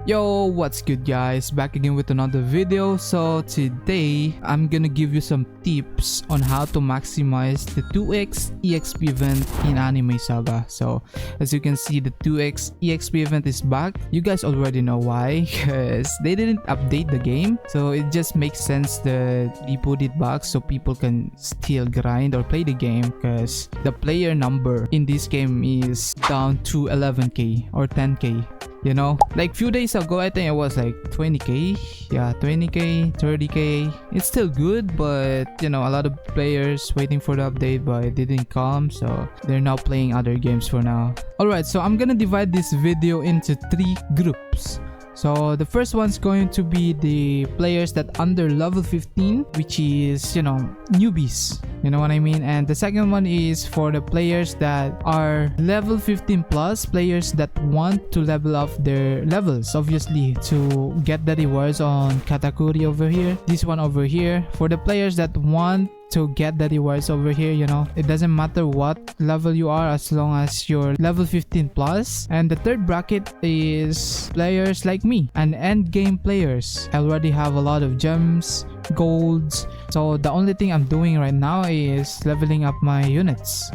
Yo, what's good guys? Back again with another video. So today I'm gonna give you some tips on how to maximize the 2x EXP event in Anime Saga. So as you can see, the 2x EXP event is back. You guys already know why, because they didn't update the game, so it just makes sense that they put it back so people can still grind or play the game, because the player number in this game is down to 11k or 10k. You know, like few days ago I think it was like 20k, yeah, 20k, 30k. It's still good, but you know, a lot of players waiting for the update but it didn't come, so they're now playing other games for now. Alright, so I'm gonna divide this video into 3 groups. So the first one's going to be the players that under level 15, which is, you know, newbies, you know what I mean. And the second one is for the players that are level 15 plus, players that want to level up their levels, obviously, to get the rewards on Katakuri over here. This one over here for the players that want to get the rewards over here. You know, it doesn't matter what level you are as long as you're level 15 plus. And the third bracket is players like me and EndGame Players. I already have a lot of gems, golds, so the only thing I'm doing right now is leveling up my units.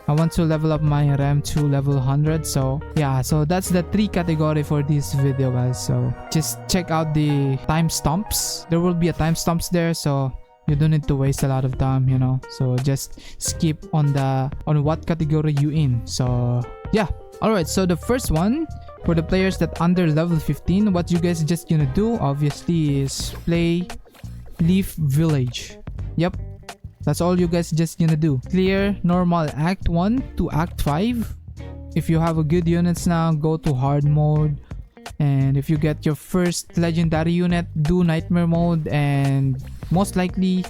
I want to level up my RAM to level 100. So yeah, so that's the 3 category for this video guys. So just check out the timestamps. There will be a timestamps there, so you don't need to waste a lot of time, you know. So just skip on what category you in. So yeah. Alright, so the first one for the players that under level 15, what you guys just gonna do obviously is play Leaf Village. Yep, that's all you guys just gonna do. Clear normal act 1 to act 5. If you have a good units now, go to hard mode. And if you get your first legendary unit, do nightmare mode. And most likely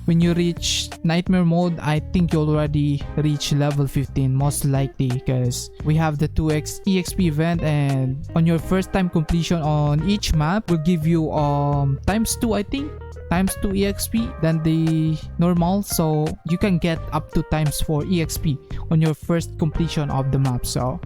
when you reach nightmare mode, I think you already reach level 15, most likely, because we have the 2x EXP event, and on your first time completion on each map will give you ×2, I think, ×2 EXP than the normal, so you can get up to ×4 EXP on your first completion of the map. So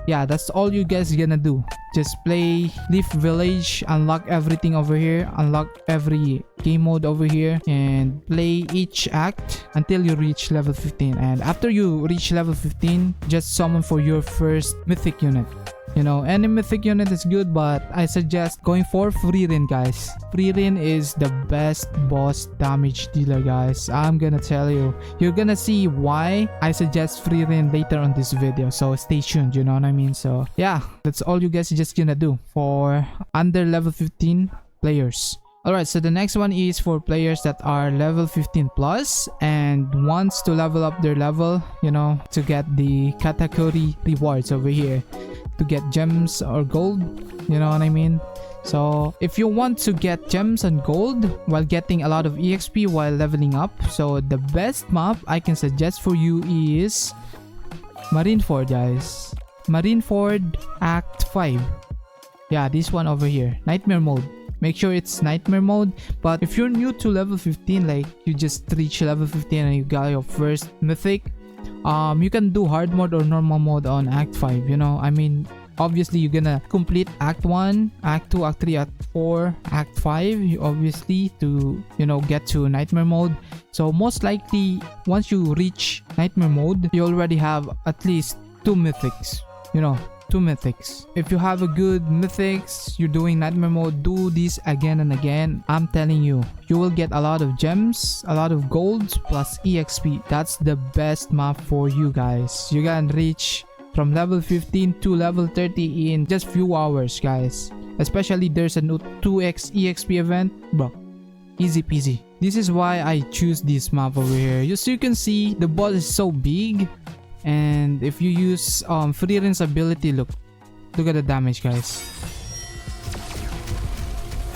yeah, that's all you guys gonna do. Just play Leaf Village, unlock everything over here, unlock every game mode over here, and play each act until you reach level 15. And after you reach level 15, just summon for your first mythic unit. You know, any mythic unit is good, but I suggest going for Freerin, guys. Freerin is the best boss damage dealer, guys. I'm gonna tell you. You're gonna see why I suggest Freerin later on this video, so stay tuned, you know what I mean. So yeah, that's all you guys just gonna do for under level 15 players. Alright, so the next one is for players that are level 15 plus and wants to level up their level, you know, to get the Katakuri rewards over here, to get gems or gold, you know what I mean. So if you want to get gems and gold while getting a lot of EXP while leveling up, so the best map I can suggest for you is Marineford, guys. Marineford Act 5. Yeah, this one over here, nightmare mode. Make sure it's nightmare mode. But if you're new to level 15, like you just reach level 15 and you got your first mythic, you can do hard mode or normal mode on act 5, you know. I mean, obviously you're gonna complete act 1, act 2, act 3, act 4, act 5, obviously, to, you know, get to nightmare mode. So most likely once you reach nightmare mode, you already have at least 2 mythics, you know, 2 mythics. If you have a good mythics, you're doing nightmare mode, do this again and again. I'm telling you, you will get a lot of gems, a lot of golds plus EXP. That's the best map for you guys. You can reach from level 15 to level 30 in just few hours, guys. Especially there's a new 2x EXP event, bro, easy peasy. This is why I choose this map over here. Just so you can see, the boss is so big. And if you use Freerin's ability, look at the damage, guys.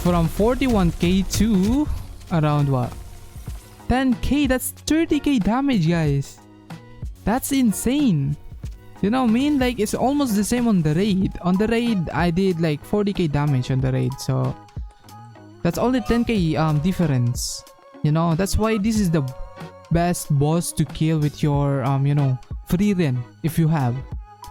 From 41k to around what? 10k, that's 30k damage, guys. That's insane. You know what I mean? Like, it's almost the same on the raid. On the raid, I did like 40k damage on the raid. So that's only 10k difference. You know, that's why this is the best boss to kill with your you know, Freerin if you have.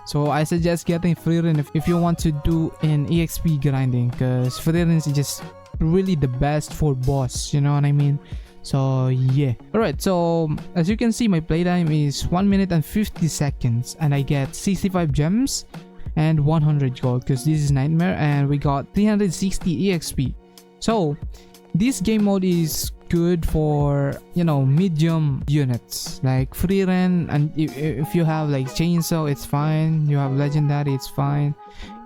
So I suggest getting Freerun if you want to do an EXP grinding, because Freerun is just really the best for boss, you know what I mean? So yeah. Alright, so as you can see, my playtime is 1 minute and 50 seconds and I get 65 gems and 100 gold because this is Nightmare, and we got 360 EXP. So this game mode is good for, you know, medium units like Freerun, and if you have like Chainsaw, it's fine. You have Legendary, it's fine.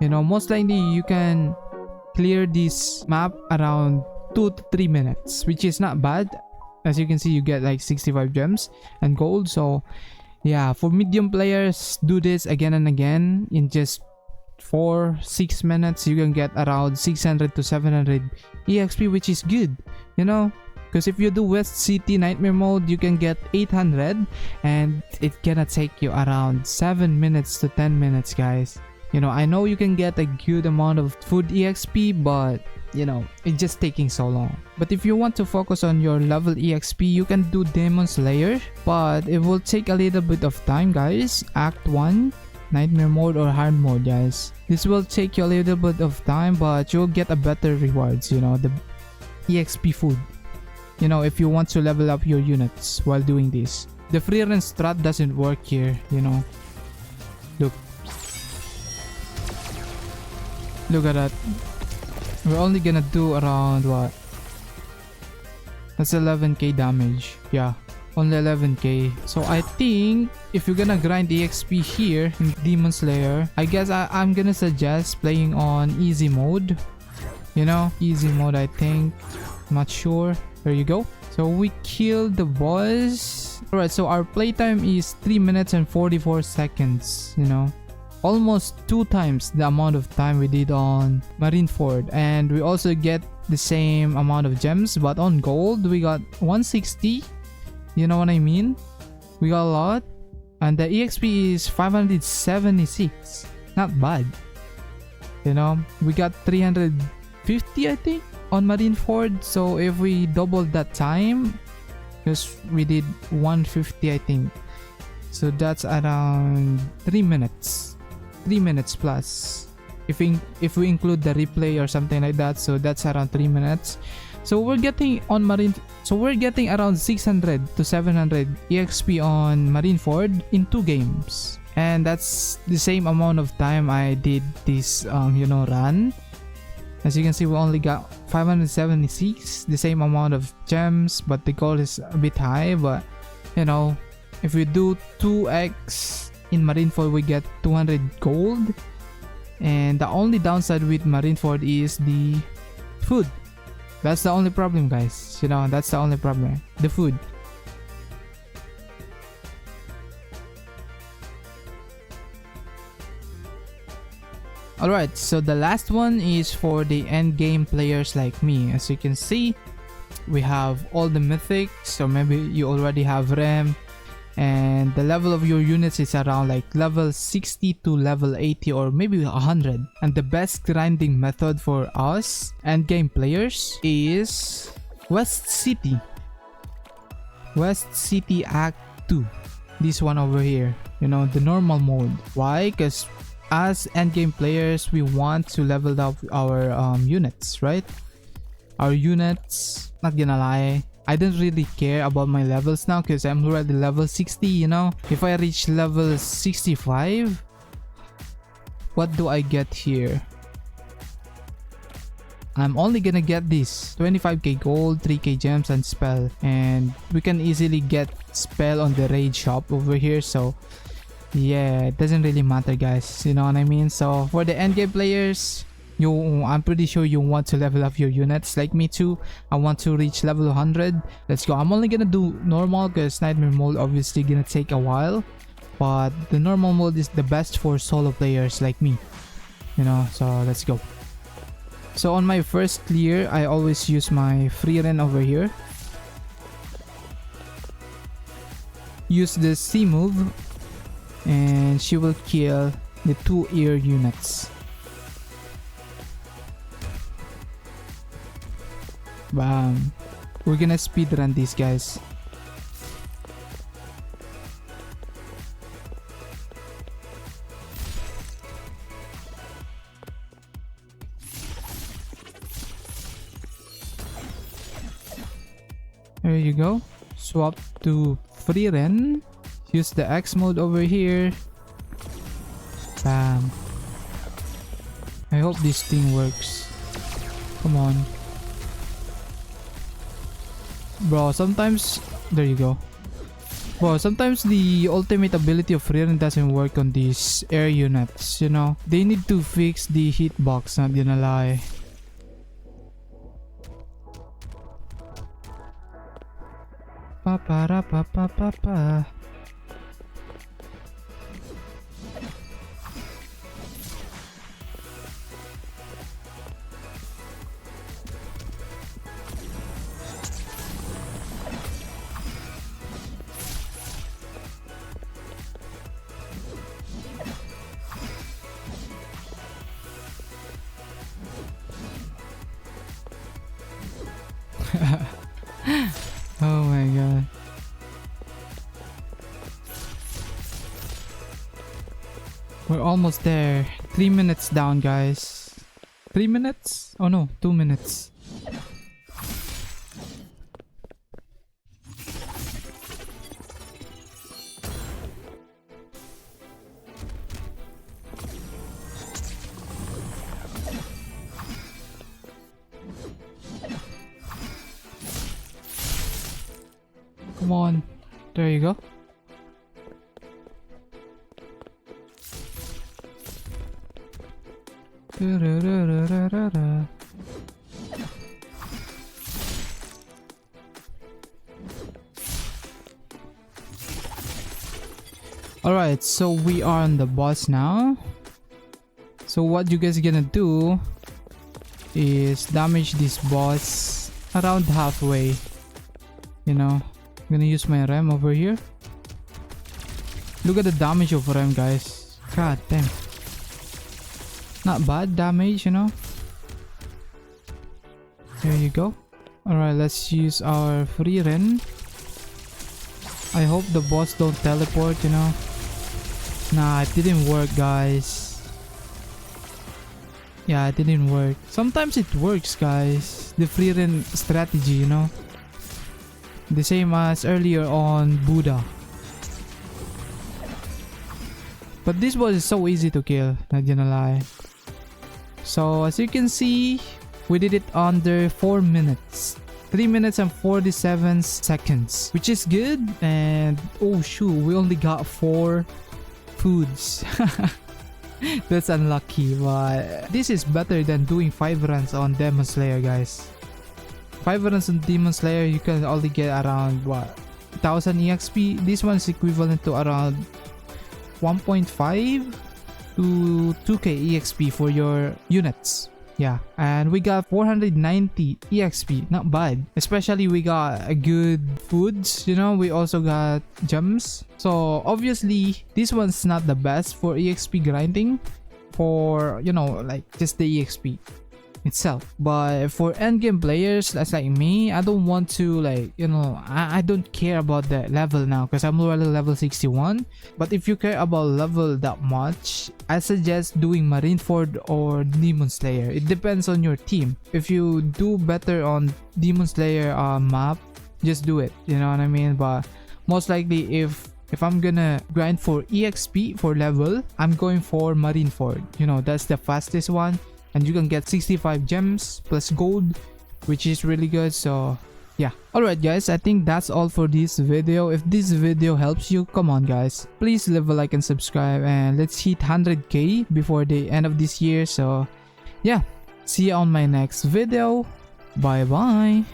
You know, most likely you can clear this map around 2 to 3 minutes, which is not bad. As you can see, you get like 65 gems and gold. So yeah, for medium players, do this again and again. In just 4-6 minutes, you can get around 600 to 700 EXP, which is good, you know, because if you do West City Nightmare mode, you can get 800 and it gonna take you around 7 minutes to 10 minutes, guys. You know, I know you can get a good amount of food EXP, but you know, it's just taking so long. But if you want to focus on your level EXP, you can do Demon Slayer, but it will take a little bit of time, guys. Act 1, Nightmare mode or hard mode, guys. This will take you a little bit of time, but you'll get a better rewards, you know, the EXP food, you know, if you want to level up your units while doing this. The Freerun strat doesn't work here, you know. Look at that. We're only gonna do around what? That's 11k damage. Yeah, only 11k. So I think if you're gonna grind EXP here in Demon Slayer, I guess I'm gonna suggest playing on easy mode. You know, easy mode, I think. Not sure. There you go. So we killed the boss. Alright, so our playtime is 3 minutes and 44 seconds, you know. Almost 2 times the amount of time we did on Marineford, and we also get the same amount of gems, but on gold we got 160. You know what I mean? We got a lot, and the EXP is 576. Not bad, you know. We got 350, I think, on Marineford. So if we double that time, because we did 150, I think, so that's around 3 minutes. 3 minutes plus if we include the replay or something like that, so that's around 3 minutes. So we're getting on we're getting around 600 to 700 EXP on Marineford in 2 games, and that's the same amount of time I did this you know, run. As you can see, we only got 576, the same amount of gems, but the goal is a bit high. But you know, if we do 2x in Marineford, we get 200 gold, and the only downside with Marineford is the food. That's the only problem, guys, you know. That's the only problem, the food. Alright, so the last one is for the endgame players like me. As you can see, we have all the mythics, so maybe you already have Rem, and the level of your units is around like level 60 to level 80 or maybe 100. And the best grinding method for us endgame players is West City Act 2. This one over here, you know, the normal mode. Why? Because as endgame players, we want to level up our units, right? Our units, not gonna lie, I don't really care about my levels now because I'm already level 60, you know. If I reach level 65, what do I get here? I'm only gonna get this 25k gold, 3k gems, and spell, and we can easily get spell on the raid shop over here. So yeah, it doesn't really matter, guys, you know what I mean. So for the endgame players, I'm pretty sure you want to level up your units like me too. I want to reach level 100. Let's go. I'm only gonna do normal because nightmare mode obviously gonna take a while, but the normal mode is the best for solo players like me, you know. So let's go. So on my first clear, I always use my Freerun over here. Use the C move, and she will kill the 2 ear units. Bam. We're gonna speedrun these guys. There you go. Swap to free run. Use the X mode over here. Bam. I hope this thing works. Come on. Bro, sometimes... There you go. Bro, sometimes the ultimate ability of free run doesn't work on these air units, you know? They need to fix the hitbox, not gonna lie. Pa pa ra pa pa pa pa. Oh my god. We're almost there. 3 minutes down, guys. 3 minutes? Oh no, 2 minutes. Come on. There you go. Alright, so we are on the boss now. So what you guys gonna do is damage this boss around halfway. You know, I'm gonna use my rem over here. Look at the damage of rem, guys. God damn. Not bad damage, you know. There you go. Alright, let's use our free run. I hope the boss don't teleport, you know. Nah, it didn't work, guys. Yeah, it didn't work. Sometimes it works, guys. The free run strategy, you know. The same as earlier on Buddha. But this boss is so easy to kill, not gonna lie. So as you can see, we did it under 4 minutes. 3 minutes and 47 seconds, which is good. And oh shoot, we only got 4 foods. That's unlucky, but this is better than doing 5 runs on Demon Slayer, guys. 5 runs on Demon Slayer, you can only get around what, 1000 EXP. This one is equivalent to around 1.5 to 2k EXP for your units. Yeah, and we got 490 EXP, not bad. Especially we got a good foods, you know. We also got gems. So obviously this one's not the best for EXP grinding, for, you know, like just the EXP itself. But for endgame players that's like me, I don't want to, like, you know, I don't care about the level now because I'm already level 61. But if you care about level that much, I suggest doing Marineford or Demon Slayer. It depends on your team. If you do better on Demon Slayer map, just do it, you know what I mean. But most likely if I'm gonna grind for EXP for level, I'm going for Marineford. You know, that's the fastest one. And you can get 65 gems plus gold, which is really good. So yeah. Alright guys, I think that's all for this video. If this video helps you, come on guys, please leave a like and subscribe, and let's hit 100k before the end of this year. So yeah, see you on my next video. Bye bye.